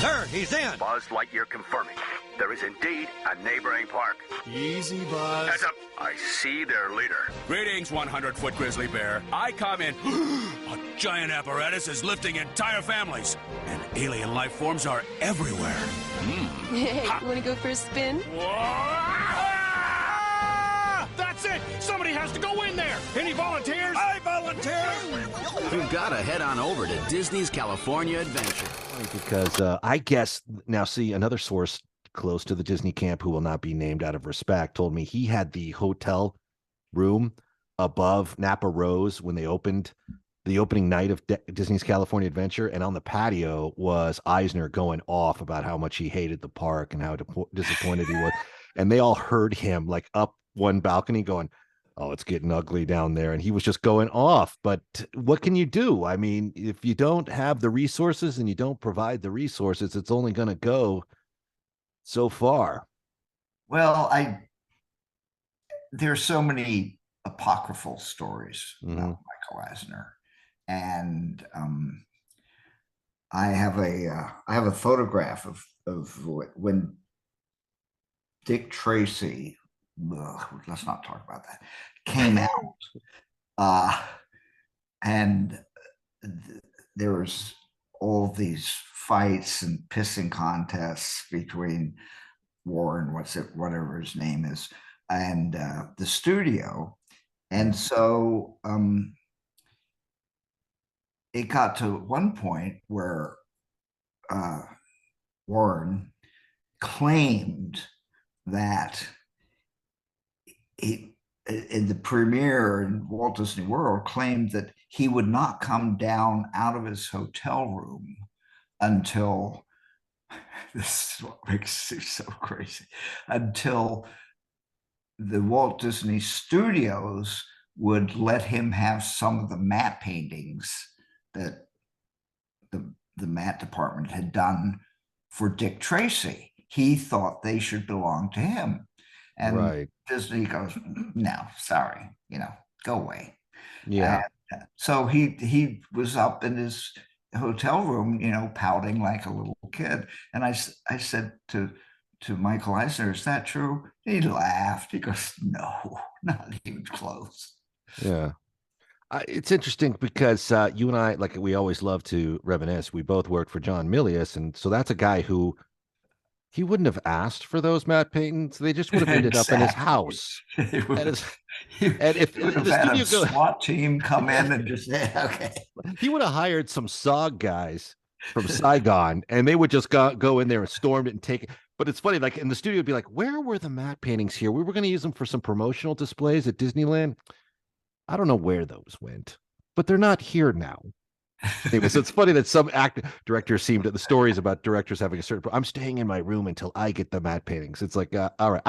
Sir, he's in. Buzz Lightyear confirming. There is indeed a neighboring park. Easy, Buzz. Heads up. I see their leader. Greetings, 100-foot grizzly bear. I comment. A giant apparatus is lifting entire families, and alien life forms are everywhere. Hey, you want to go for a spin? That's it! Somebody has to go in there! Any volunteers? I volunteer! You've got to head on over to Disney's California Adventure. Because I guess, now see, another source close to the Disney camp who will not be named out of respect told me he had the hotel room above Napa Rose when they opened the opening night of Disney's California Adventure, and on the patio was Eisner going off about how much he hated the park and how disappointed he was. And they all heard him like up one balcony going, "Oh, it's getting ugly down there." And he was just going off. But what can you do? I mean, if you don't have the resources and you don't provide the resources, it's only going to go so far. Well, there's so many apocryphal stories about Michael Eisner. And I have a photograph of when Dick Tracy, let's not talk about that, came out, and there was all these fights and pissing contests between Warren, whatever his name is, and the studio, and so it got to one point where Warren claimed that in the premiere in Walt Disney World, claimed that he would not come down out of his hotel room until, this is what makes it so crazy, until the Walt Disney Studios would let him have some of the matte paintings that the matte department had done for Dick Tracy. He thought they should belong to him. And Disney goes, "No, sorry, go away." Yeah. And so he was up in his hotel room, pouting like a little kid. And I said to Michael Eisner, "Is that true?" He laughed. He goes, "No, not even close." Yeah. It's interesting because you and I, like we always love to reminisce, we both worked for John Milius. And so that's a guy who he wouldn't have asked for those matte paintings. They just would have ended up in his house. And if the studio SWAT team come in and just say, okay. He would have hired some S.O.G guys from Saigon, and they would just go in there and storm it and take it. But it's funny, like in the studio, would be like, "Where were the matte paintings here? We were going to use them for some promotional displays at Disneyland. I don't know where those went, but they're not here now." Anyways, it's funny that some directors seem to, the stories about directors having a certain, "I'm staying in my room until I get the matte paintings." It's like, all right.